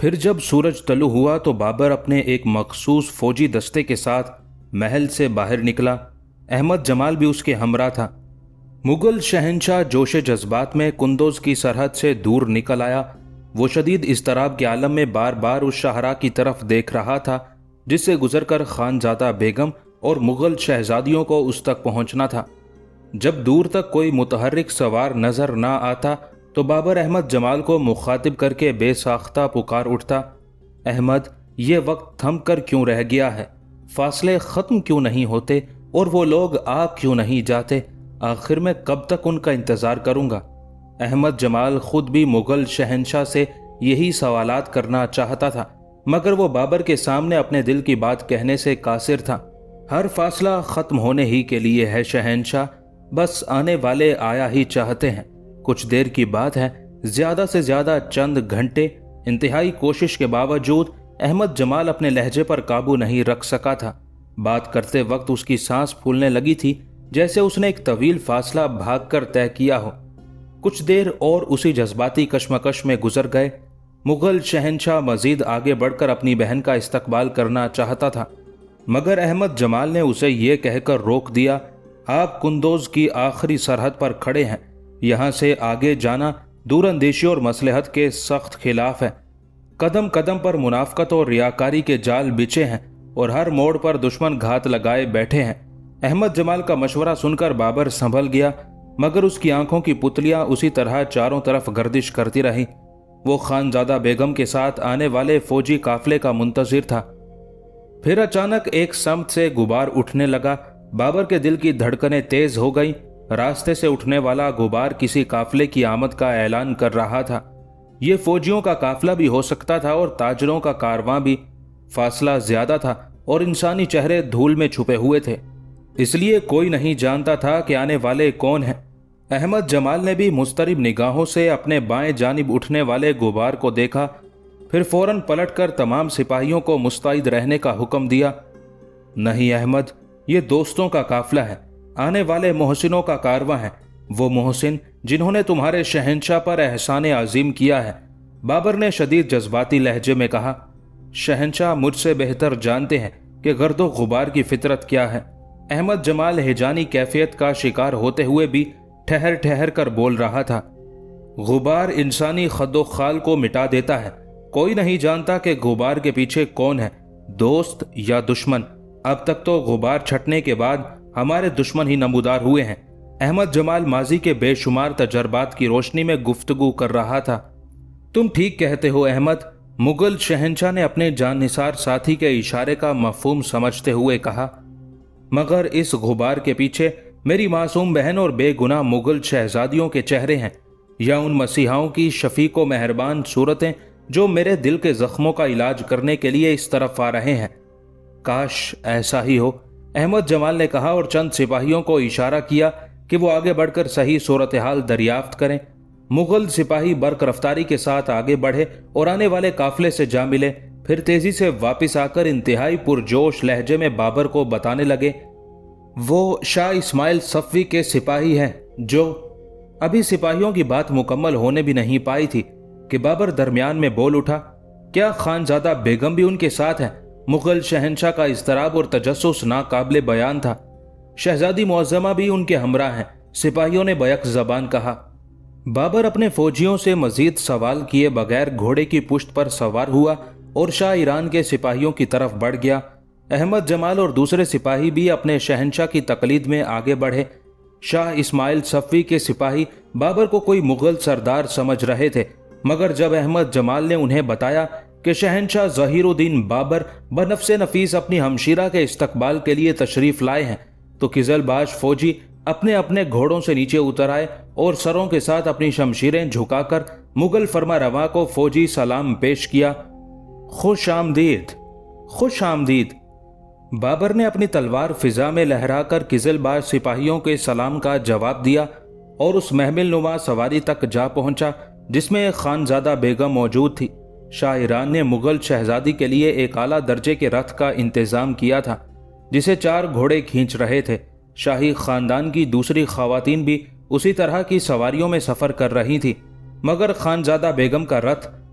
پھر جب سورج طلوع ہوا تو بابر اپنے ایک مخصوص فوجی دستے کے ساتھ محل سے باہر نکلا۔ احمد جمال بھی اس کے ہمراہ تھا۔ مغل شہنشاہ جوش جذبات میں قندوز کی سرحد سے دور نکل آیا۔ وہ شدید اضطراب کے عالم میں بار بار اس شاہراہ کی طرف دیکھ رہا تھا جس سے گزر کر خانزادہ بیگم اور مغل شہزادیوں کو اس تک پہنچنا تھا۔ جب دور تک کوئی متحرک سوار نظر نہ آتا تو بابر احمد جمال کو مخاطب کر کے بے ساختہ پکار اٹھتا، احمد، یہ وقت تھم کر کیوں رہ گیا ہے؟ فاصلے ختم کیوں نہیں ہوتے اور وہ لوگ آ کیوں نہیں جاتے؟ آخر میں کب تک ان کا انتظار کروں گا؟ احمد جمال خود بھی مغل شہنشاہ سے یہی سوالات کرنا چاہتا تھا، مگر وہ بابر کے سامنے اپنے دل کی بات کہنے سے قاصر تھا۔ ہر فاصلہ ختم ہونے ہی کے لیے ہے شہنشاہ، بس آنے والے آیا ہی چاہتے ہیں۔ کچھ دیر کی بات ہے، زیادہ سے زیادہ چند گھنٹے۔ انتہائی کوشش کے باوجود احمد جمال اپنے لہجے پر قابو نہیں رکھ سکا تھا۔ بات کرتے وقت اس کی سانس پھولنے لگی تھی، جیسے اس نے ایک طویل فاصلہ بھاگ کر طے کیا ہو۔ کچھ دیر اور اسی جذباتی کشمکش میں گزر گئے۔ مغل شہنشاہ مزید آگے بڑھ کر اپنی بہن کا استقبال کرنا چاہتا تھا، مگر احمد جمال نے اسے یہ کہہ کر روک دیا، آپ قندوز کی آخری سرحد پر کھڑے ہیں، یہاں سے آگے جانا دور اندیشی اور مصلحت کے سخت خلاف ہے۔ قدم قدم پر منافقت اور ریاکاری کے جال بچھے ہیں اور ہر موڑ پر دشمن گھات لگائے بیٹھے ہیں۔ احمد جمال کا مشورہ سن کر بابر سنبھل گیا، مگر اس کی آنکھوں کی پتلیاں اسی طرح چاروں طرف گردش کرتی رہیں۔ وہ خانزادہ بیگم کے ساتھ آنے والے فوجی قافلے کا منتظر تھا۔ پھر اچانک ایک سمت سے غبار اٹھنے لگا۔ بابر کے دل کی دھڑکنیں تیز ہو گئیں۔ راستے سے اٹھنے والا غبار کسی قافلے کی آمد کا اعلان کر رہا تھا۔ یہ فوجیوں کا قافلہ بھی ہو سکتا تھا اور تاجروں کا کارواں بھی۔ فاصلہ زیادہ تھا اور انسانی چہرے دھول میں چھپے ہوئے تھے، اس لیے کوئی نہیں جانتا تھا کہ آنے والے کون ہیں۔ احمد جمال نے بھی مضطرب نگاہوں سے اپنے بائیں جانب اٹھنے والے غبار کو دیکھا، پھر فوراً پلٹ کر تمام سپاہیوں کو مستعد رہنے کا حکم دیا۔ نہیں احمد، یہ دوستوں کا قافلہ ہے، آنے والے محسنوں کا کارواں ہے، وہ محسن جنہوں نے تمہارے شہنشاہ پر احسان عظیم کیا ہے۔ بابر نے شدید جذباتی لہجے میں کہا، شہنشاہ مجھ سے بہتر جانتے ہیں کہ گرد و غبار کی فطرت کیا ہے۔ احمد جمال ہیجانی کیفیت کا شکار ہوتے ہوئے بھی ٹھہر ٹھہر کر بول رہا تھا، غبار انسانی خد و خال کو مٹا دیتا ہے، کوئی نہیں جانتا کہ غبار کے پیچھے کون ہے، دوست یا دشمن۔ اب تک تو غبار چھٹنے کے بعد ہمارے دشمن ہی نمودار ہوئے ہیں۔ احمد جمال ماضی کے بے شمار تجربات کی روشنی میں گفتگو کر رہا تھا۔ تم ٹھیک کہتے ہو احمد، مغل شہنشاہ نے اپنے جان نثار ساتھی کے اشارے کا مفہوم سمجھتے ہوئے کہا، مگر اس غبار کے پیچھے میری معصوم بہن اور بے گناہ مغل شہزادیوں کے چہرے ہیں، یا ان مسیحاؤں کی شفیق و مہربان صورتیں جو میرے دل کے زخموں کا علاج کرنے کے لیے اس طرف آ رہے ہیں۔ کاش ایسا ہی ہو، احمد جمال نے کہا اور چند سپاہیوں کو اشارہ کیا کہ وہ آگے بڑھ کر صحیح صورتحال دریافت کریں۔ مغل سپاہی برق رفتاری کے ساتھ آگے بڑھے اور آنے والے قافلے سے جا ملے، پھر تیزی سے واپس آ کر انتہائی پرجوش لہجے میں بابر کو بتانے لگے، وہ شاہ اسماعیل صفوی کے سپاہی ہیں جو… ابھی سپاہیوں کی بات مکمل ہونے بھی نہیں پائی تھی کہ بابر درمیان میں بول اٹھا، کیا خانزادہ بیگم بھی ان کے ساتھ ہیں؟ مغل شہنشاہ کا اضطراب اور تجسس ناقابل بیان تھا۔ شہزادی معظمہ بھی ان کے ہمراہ ہیں، سپاہیوں نے بیک زبان کہا۔ بابر اپنے فوجیوں سے مزید سوال کیے بغیر گھوڑے کی پشت پر سوار ہوا اور شاہ ایران کے سپاہیوں کی طرف بڑھ گیا۔ احمد جمال اور دوسرے سپاہی بھی اپنے شہنشاہ کی تقلید میں آگے بڑھے۔ شاہ اسماعیل صفوی کے سپاہی بابر کو کوئی مغل سردار سمجھ رہے تھے، مگر جب احمد جمال نے انہیں بتایا کہ شہنشاہ ظہیر الدین بابر بنفس نفیس اپنی ہمشیرہ کے استقبال کے لیے تشریف لائے ہیں، تو قزل باش فوجی اپنے اپنے گھوڑوں سے نیچے اتر آئے اور سروں کے ساتھ اپنی شمشیریں جھکا کر مغل فرما رواں کو فوجی سلام پیش کیا۔ خوش آمدید، خوش آمدید۔ بابر نے اپنی تلوار فضا میں لہرا کر قزل باش سپاہیوں کے سلام کا جواب دیا اور اس محمل نما سواری تک جا پہنچا جس میں ایک خانزادہ بیگم موجود تھی۔ شاہ ایران نے مغل شہزادی کے لیے ایک اعلیٰ درجے کے رتھ کا انتظام کیا تھا جسے 4 گھوڑے کھینچ رہے تھے۔ شاہی خاندان کی دوسری خواتین بھی اسی طرح کی سواریوں میں سفر کر رہی تھی، مگر خانزادہ بیگم کا رتھ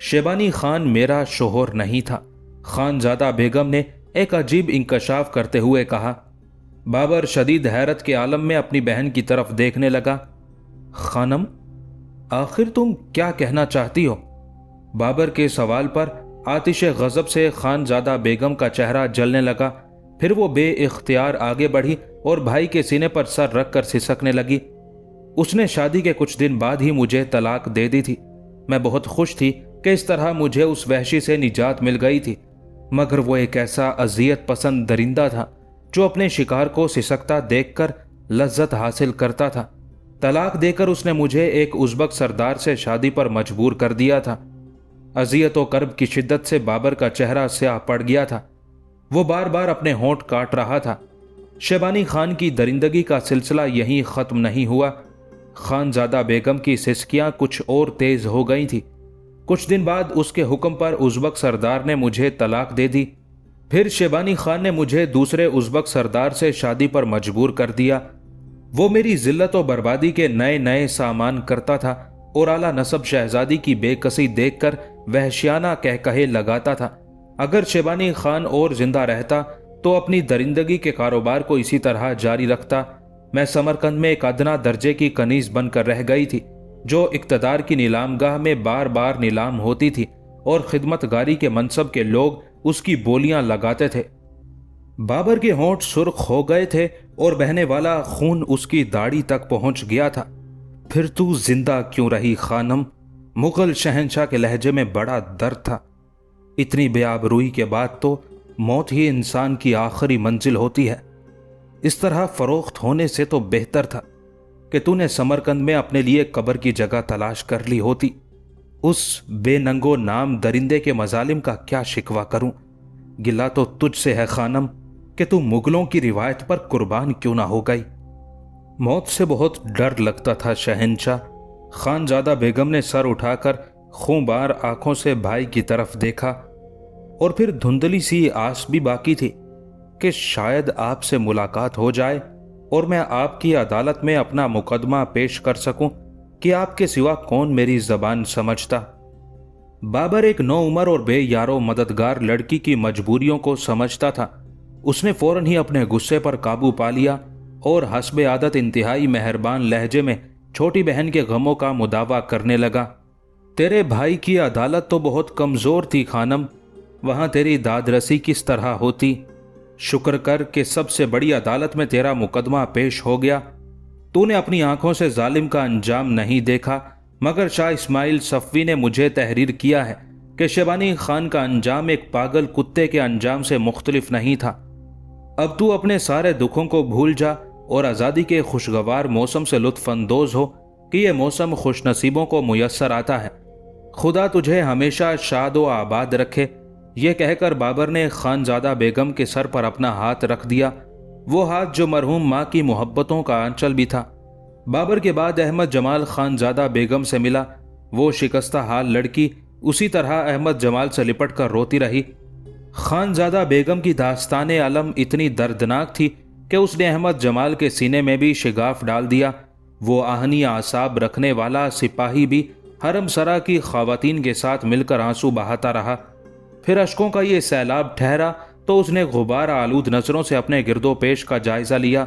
شیبانی خان میرا شوہر نہیں تھا، خانزادہ بیگم نے ایک عجیب انکشاف کرتے ہوئے کہا۔ بابر شدید حیرت کے عالم میں اپنی بہن کی طرف دیکھنے لگا۔ خانم، آخر تم کیا کہنا چاہتی ہو؟ بابر کے سوال پر آتش غضب سے خانزادہ بیگم کا چہرہ جلنے لگا، پھر وہ بے اختیار آگے بڑھی اور بھائی کے سینے پر سر رکھ کر سسکنے لگی۔ اس نے شادی کے کچھ دن بعد ہی مجھے طلاق دے دی تھی۔ میں بہت خوش تھی کہ اس طرح مجھے اس وحشی سے نجات مل گئی تھی، مگر وہ ایک ایسا اذیت پسند درندہ تھا جو اپنے شکار کو سسکتا دیکھ کر لذت حاصل کرتا تھا۔ طلاق دے کر اس نے مجھے ایک ازبک سردار سے شادی پر مجبور کر دیا تھا۔ اذیت و کرب کی شدت سے بابر کا چہرہ سیاہ پڑ گیا تھا۔ وہ بار بار اپنے ہونٹ کاٹ رہا تھا۔ شیبانی خان کی درندگی کا سلسلہ یہیں ختم نہیں ہوا۔ خانزادہ بیگم کی سسکیاں کچھ اور تیز ہو گئی تھی۔ کچھ دن بعد اس کے حکم پر ازبک سردار نے مجھے طلاق دے دی۔ پھر شیبانی خان نے مجھے دوسرے ازبک سردار سے شادی پر مجبور کر دیا۔ وہ میری ذلت و بربادی کے نئے نئے سامان کرتا تھا اور اعلیٰ نسب شہزادی کی بے کسی دیکھ کر وحشیانہ کہے لگاتا تھا۔ اگر شیبانی خان اور زندہ رہتا تو اپنی درندگی کے کاروبار کو اسی طرح جاری رکھتا۔ میں سمرقند میں ایک ادنا درجے کی کنیز بن کر رہ گئی تھی، جو اقتدار کی نیلام گاہ میں بار بار نیلام ہوتی تھی اور خدمت گاری کے منصب کے لوگ اس کی بولیاں لگاتے تھے۔ بابر کے ہونٹ سرخ ہو گئے تھے اور بہنے والا خون اس کی داڑھی تک پہنچ گیا تھا۔ پھر تو زندہ کیوں رہی خانم؟ مغل شہنشاہ کے لہجے میں بڑا درد تھا۔ اتنی بے آبروئی کے بعد تو موت ہی انسان کی آخری منزل ہوتی ہے۔ اس طرح فروخت ہونے سے تو بہتر تھا کہ تو نے سمرقند میں اپنے لیے قبر کی جگہ تلاش کر لی ہوتی۔ اس بے ننگو نام درندے کے مظالم کا کیا شکوہ کروں؟ گلہ تو تجھ سے ہے خانم کہ تو مغلوں کی روایت پر قربان کیوں نہ ہو گئی۔ موت سے بہت ڈر لگتا تھا شہنشاہ۔ خانزادہ بیگم نے سر اٹھا کر خونبار آنکھوں سے بھائی کی طرف دیکھا، اور پھر دھندلی سی آس بھی باقی تھی کہ شاید آپ سے ملاقات ہو جائے اور میں آپ کی عدالت میں اپنا مقدمہ پیش کر سکوں کہ آپ کے سوا کون میری زبان سمجھتا۔ بابر ایک نو عمر اور بے یارو مددگار لڑکی کی مجبوریوں کو سمجھتا تھا۔ اس نے فوراً ہی اپنے غصے پر قابو پا لیا اور حسب عادت انتہائی مہربان لہجے میں چھوٹی بہن کے غموں کا مداوع کرنے لگا۔ تیرے بھائی کی عدالت تو بہت کمزور تھی خانم، وہاں تیری داد رسی کس طرح ہوتی؟ شکر کر کہ سب سے بڑی عدالت میں تیرا مقدمہ پیش ہو گیا۔ تو نے اپنی آنکھوں سے ظالم کا انجام نہیں دیکھا، مگر شاہ اسماعیل صفوی نے مجھے تحریر کیا ہے کہ شیبانی خان کا انجام ایک پاگل کتے کے انجام سے مختلف نہیں تھا۔ اب تو اپنے سارے دکھوں کو بھول جا اور آزادی کے خوشگوار موسم سے لطف اندوز ہو کہ یہ موسم خوش نصیبوں کو میسر آتا ہے۔ خدا تجھے ہمیشہ شاد و آباد رکھے۔ یہ کہہ کر بابر نے خانزادہ بیگم کے سر پر اپنا ہاتھ رکھ دیا، وہ ہاتھ جو مرحوم ماں کی محبتوں کا آنچل بھی تھا۔ بابر کے بعد احمد جمال خانزادہ بیگم سے ملا۔ وہ شکستہ حال لڑکی اسی طرح احمد جمال سے لپٹ کر روتی رہی۔ خانزادہ بیگم کی داستان علم اتنی دردناک تھی کہ اس نے احمد جمال کے سینے میں بھی شگاف ڈال دیا۔ وہ آہنی اعصاب رکھنے والا سپاہی بھی حرم سرا کی خواتین کے ساتھ مل کر آنسو بہاتا رہا۔ پھر اشکوں کا یہ سیلاب ٹھہرا تو اس نے غبار آلود نظروں سے اپنے گرد و پیش کا جائزہ لیا۔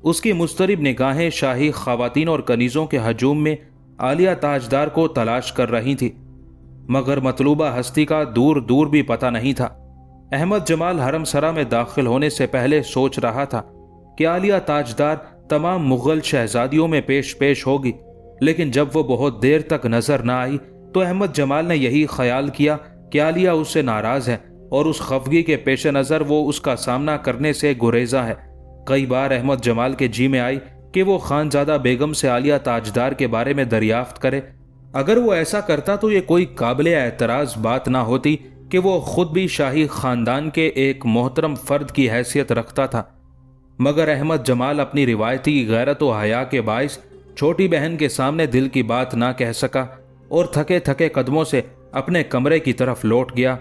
اس کی مضطرب نگاہیں شاہی خواتین اور کنیزوں کے ہجوم میں عالیہ تاجدار کو تلاش کر رہی تھی، مگر مطلوبہ ہستی کا دور دور بھی پتہ نہیں تھا۔ احمد جمال حرم سرا میں داخل ہونے سے پہلے سوچ رہا تھا کہ عالیہ تاجدار تمام مغل شہزادیوں میں پیش ہوگی، لیکن جب وہ بہت دیر تک نظر نہ آئی تو احمد جمال نے یہی خیال کیا کہ عالیہ اس سے ناراض ہے اور اس خفگی کے پیش نظر وہ اس کا سامنا کرنے سے گریزاں ہے۔ کئی بار احمد جمال کے جی میں آئی کہ وہ خانزادہ بیگم سے عالیہ تاجدار کے بارے میں دریافت کرے۔ اگر وہ ایسا کرتا تو یہ کوئی قابل اعتراض بات نہ ہوتی کہ وہ خود بھی شاہی خاندان کے ایک محترم فرد کی حیثیت رکھتا تھا، مگر احمد جمال اپنی روایتی غیرت و حیا کے باعث چھوٹی بہن کے سامنے دل کی بات نہ کہہ سکا اور تھکے تھکے قدموں سے اپنے کمرے کی طرف لوٹ گیا۔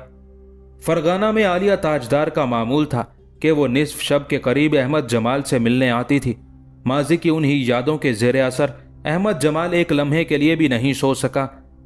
فرغانہ میں عالیہ تاجدار کا معمول تھا کہ وہ نصف شب کے قریب احمد جمال سے ملنے آتی تھی۔ ماضی کی انہی یادوں کے زیر اثر احمد جمال ایک لمحے کے لیے بھی نہیں سو سکا۔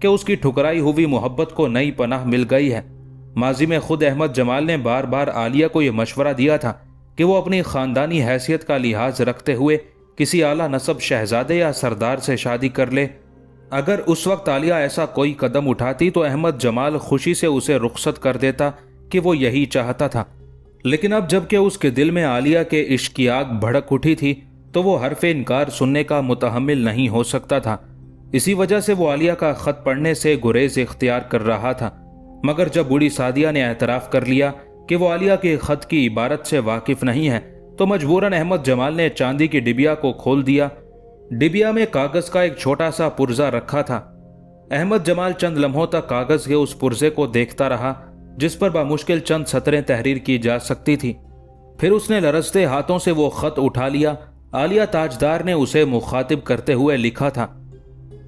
کہ اس کی ٹھکرائی ہوئی محبت کو نئی پناہ مل گئی ہے۔ ماضی میں خود احمد جمال نے بار بار عالیہ کو یہ مشورہ دیا تھا کہ وہ اپنی خاندانی حیثیت کا لحاظ رکھتے ہوئے کسی اعلیٰ نسب شہزادے یا سردار سے شادی کر لے۔ اگر اس وقت عالیہ ایسا کوئی قدم اٹھاتی تو احمد جمال خوشی سے اسے رخصت کر دیتا کہ وہ یہی چاہتا تھا، لیکن اب جب کہ اس کے دل میں عالیہ کے عشق کی آگ بھڑک اٹھی تھی تو وہ حرف انکار سننے کا متحمل نہیں ہو سکتا تھا۔ اسی وجہ سے وہ عالیہ کا خط پڑھنے سے گریز اختیار کر رہا تھا، مگر جب بوڑھی سعدیہ نے اعتراف کر لیا کہ وہ عالیہ کے خط کی عبارت سے واقف نہیں ہے تو مجبوراً احمد جمال نے چاندی کی ڈبیا کو کھول دیا۔ ڈبیا میں کاغذ کا ایک چھوٹا سا پرزہ رکھا تھا۔ احمد جمال چند لمحوں تک کاغذ کے اس پرزے کو دیکھتا رہا جس پر بمشکل چند سطریں تحریر کی جا سکتی تھی۔ پھر اس نے لرزتے ہاتھوں سے وہ خط اٹھا لیا۔ عالیہ تاجدار نے اسے مخاطب کرتے ہوئے لکھا تھا: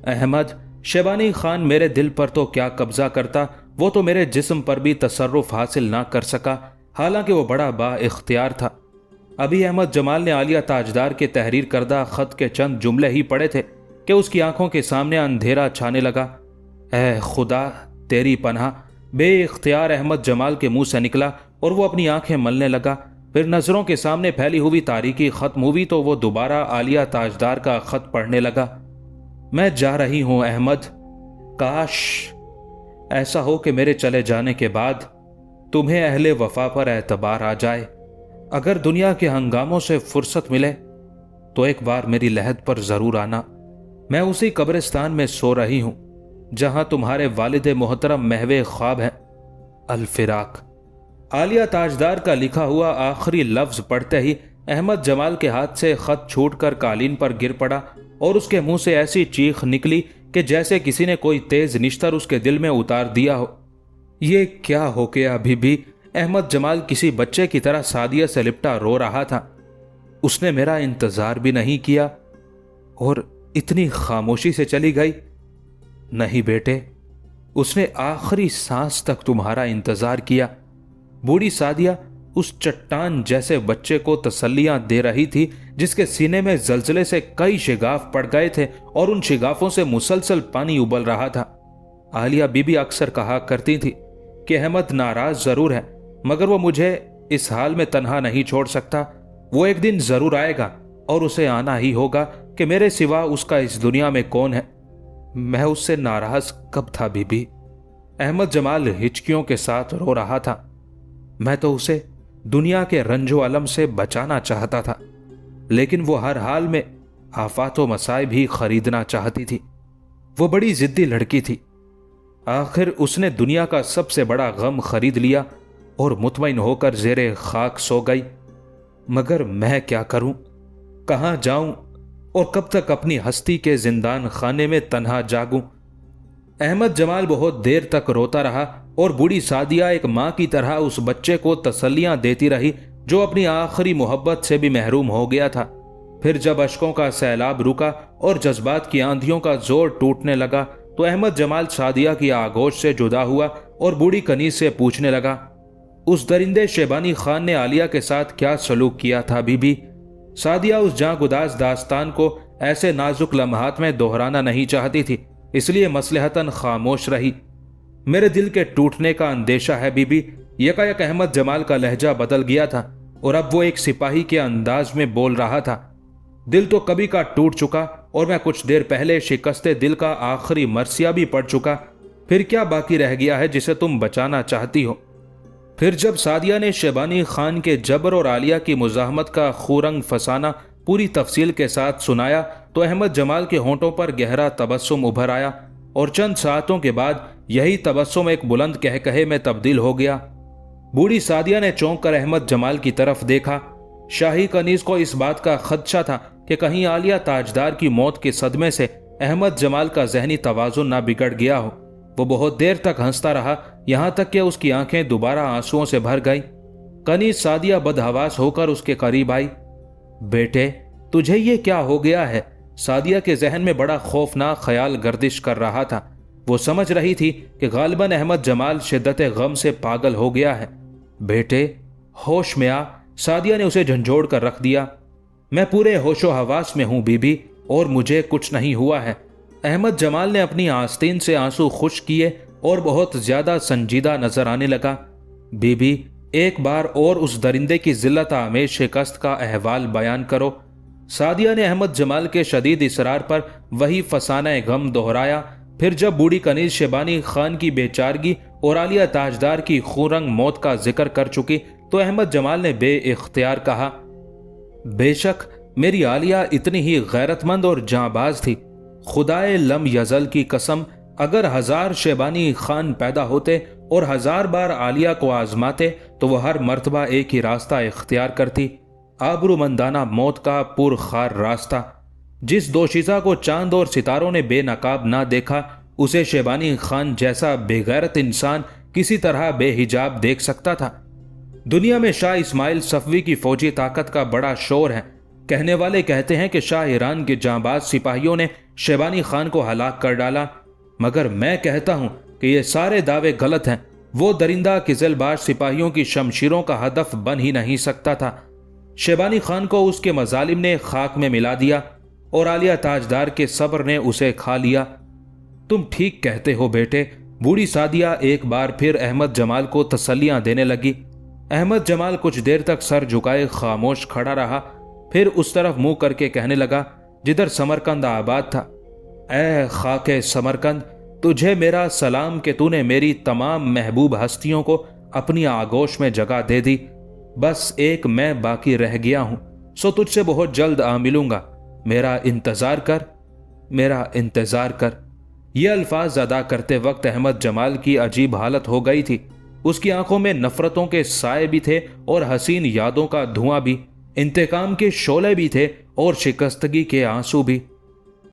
احمد، شیبانی خان میرے دل پر تو کیا قبضہ کرتا، وہ تو میرے جسم پر بھی تصرف حاصل نہ کر سکا، حالانکہ وہ بڑا با اختیار تھا۔ ابھی احمد جمال نے عالیہ تاجدار کے تحریر کردہ خط کے چند جملے ہی پڑھے تھے کہ اس کی آنکھوں کے سامنے اندھیرا چھانے لگا۔ اے خدا تیری پناہ، بے اختیار احمد جمال کے منہ سے نکلا اور وہ اپنی آنکھیں ملنے لگا۔ پھر نظروں کے سامنے پھیلی ہوئی تاریکی ختم ہوئی تو وہ دوبارہ عالیہ تاجدار کا خط پڑھنے لگا۔ میں جا رہی ہوں احمد، کاش ایسا ہو کہ میرے چلے جانے کے بعد تمہیں اہل وفا پر اعتبار آ جائے۔ اگر دنیا کے ہنگاموں سے فرصت ملے تو ایک بار میری لحد پر ضرور آنا۔ میں اسی قبرستان میں سو رہی ہوں جہاں تمہارے والد محترم محو خواب ہیں۔ الفراق۔ عالیہ تاجدار کا لکھا ہوا آخری لفظ پڑھتے ہی احمد جمال کے ہاتھ سے خط چھوٹ کر قالین پر گر پڑا اور اس کے منہ سے ایسی چیخ نکلی کہ جیسے کسی نے کوئی تیز نشتر اس کے دل میں اتار دیا ہو۔ یہ کیا ہو گیا ابھی بھی؟ احمد جمال کسی بچے کی طرح سعدیہ سے لپٹا رو رہا تھا۔ اس نے میرا انتظار بھی نہیں کیا اور اتنی خاموشی سے چلی گئی۔ نہیں بیٹے، اس نے آخری سانس تک تمہارا انتظار کیا۔ بوڑھی سعدیہ اس چٹان جیسے بچے کو تسلیاں دے رہی تھی جس کے سینے میں زلزلے سے کئی شگاف پڑ گئے تھے اور ان شگافوں سے مسلسل پانی ابل رہا تھا۔ عالیہ بی بی اکثر کہا کرتی تھی کہ احمد ناراض ضرور ہے مگر وہ مجھے اس حال میں تنہا نہیں چھوڑ سکتا۔ وہ ایک دن ضرور آئے گا اور اسے آنا ہی ہوگا کہ میرے سوا اس کا اس دنیا میں کون ہے۔ میں اس سے ناراض کب تھا بی بی؟ احمد جمال ہچکیوں کے ساتھ رو رہا تھا۔ میں تو اسے دنیا کے رنج و الم سے بچانا چاہتا تھا، لیکن وہ ہر حال میں آفات و مصائب ہی خریدنا چاہتی تھی۔ وہ بڑی ضدی لڑکی تھی۔ آخر اس نے دنیا کا سب سے بڑا غم خرید لیا اور مطمئن ہو کر زیر خاک سو گئی۔ مگر میں کیا کروں؟ کہاں جاؤں اور کب تک اپنی ہستی کے زندان خانے میں تنہا جاگوں؟ احمد جمال بہت دیر تک روتا رہا اور بوڑھی سعدیہ ایک ماں کی طرح اس بچے کو تسلیاں دیتی رہی جو اپنی آخری محبت سے بھی محروم ہو گیا تھا۔ پھر جب اشکوں کا سیلاب رکا اور جذبات کی آندھیوں کا زور ٹوٹنے لگا تو احمد جمال سعدیہ کی آغوش سے جدا ہوا اور بوڑھی کنیز سے پوچھنے لگا، اس درندے شیبانی خان نے عالیہ کے ساتھ کیا سلوک کیا تھا بی بی؟ سعدیہ اس جاں گداز داستان کو ایسے نازک لمحات میں دہرانا نہیں چاہتی تھی، اس لیے مصلحتاً خاموش رہی۔ میرے دل کے ٹوٹنے کا اندیشہ ہے بی بی۔ یکایک احمد جمال کا لہجہ بدل گیا تھا اور اب وہ ایک سپاہی کے انداز میں بول رہا تھا۔ دل تو کبھی کا ٹوٹ چکا اور میں کچھ دیر پہلے شکست دل کا آخری مرثیہ بھی پڑ چکا، پھر کیا باقی رہ گیا ہے جسے تم بچانا چاہتی ہو؟ پھر جب سعدیہ نے شیبانی خان کے جبر اور عالیہ کی مزاحمت کا خورنگ فسانہ پوری تفصیل کے ساتھ سنایا تو احمد جمال کے ہونٹوں پر گہرا تبسم ابھر آیا اور چند ساعتوں کے بعد یہی تبسم ایک بلند کہکہے میں تبدیل ہو گیا۔ بوڑھی سعدیہ نے چونک کر احمد جمال کی طرف دیکھا۔ شاہی کنیز کو اس بات کا خدشہ تھا کہ کہیں عالیہ تاجدار کی موت کے صدمے سے احمد جمال کا ذہنی توازن نہ بگڑ گیا ہو۔ وہ بہت دیر تک ہنستا رہا، یہاں تک کہ اس کی آنکھیں دوبارہ آنسوؤں سے بھر گئیں۔ کنیز سعدیہ بدحواس ہو کر اس کے قریب آئی۔ بیٹے، تجھے یہ کیا ہو گیا ہے؟ سعدیہ کے ذہن میں بڑا خوفناک خیال گردش کر رہا تھا۔ وہ سمجھ رہی تھی کہ غالباً احمد جمال شدت غم سے پاگل ہو گیا ہے۔ بیٹے، ہوش میں آ، سعدیہ نے اسے جھنجھوڑ کر رکھ دیا۔ میں پورے ہوش و حواس میں ہوں بی بی اور مجھے کچھ نہیں ہوا ہے۔ احمد جمال نے اپنی آستین سے آنسو خشک کیے اور بہت زیادہ سنجیدہ نظر آنے لگا۔ بی بی، ایک بار اور اس درندے کی ذلت آمیز شکست کا احوال بیان کرو۔ سعدیہ نے احمد جمال کے شدید اصرار پر وہی فسانہ غم دہرایا۔ پھر جب بوڑھی کنیز شیبانی خان کی بے چارگی اور عالیہ تاجدار کی خون رنگ موت کا ذکر کر چکی تو احمد جمال نے بے اختیار کہا، بے شک میری عالیہ اتنی ہی غیرت مند اور جانباز تھی۔ خدائے لم یزل کی قسم، اگر 1000 شیبانی خان پیدا ہوتے اور 1000 بار عالیہ کو آزماتے تو وہ ہر مرتبہ ایک ہی راستہ اختیار کرتی، آبرومندانہ موت کا پرخار راستہ۔ جس دوشیزہ کو چاند اور ستاروں نے بے نقاب نہ دیکھا، اسے شیبانی خان جیسا بے غیرت انسان کسی طرح بے حجاب دیکھ سکتا تھا۔ دنیا میں شاہ اسماعیل صفوی کی فوجی طاقت کا بڑا شور ہے۔ کہنے والے کہتے ہیں کہ شاہ ایران کے جانباز سپاہیوں نے شیبانی خان کو ہلاک کر ڈالا، مگر میں کہتا ہوں کہ یہ سارے دعوے غلط ہیں۔ وہ درندہ قزل باز سپاہیوں کی شمشیروں کا ہدف بن ہی نہیں سکتا تھا۔ شیبانی خان کو اس کے مظالم نے خاک میں ملا دیا اور عالیہ تاجدار کے صبر نے اسے کھا لیا۔ تم ٹھیک کہتے ہو بیٹے، بوڑھی سعدیہ ایک بار پھر احمد جمال کو تسلیاں دینے لگی۔ احمد جمال کچھ دیر تک سر جھکائے خاموش کھڑا رہا، پھر اس طرف منہ کر کے کہنے لگا جدھر سمرقند آباد تھا، اے خاک سمرقند، تجھے میرا سلام کہ تو نے میری تمام محبوب ہستیوں کو اپنی آغوش میں جگہ دے دی۔ بس ایک میں باقی رہ گیا ہوں، سو تجھ سے بہت جلد آ ملوں گا، میرا انتظار کر، میرا انتظار کر۔ یہ الفاظ ادا کرتے وقت احمد جمال کی عجیب حالت ہو گئی تھی۔ اس کی آنکھوں میں نفرتوں کے سائے بھی تھے اور حسین یادوں کا دھواں بھی، انتقام کے شعلے بھی تھے اور شکستگی کے آنسو بھی۔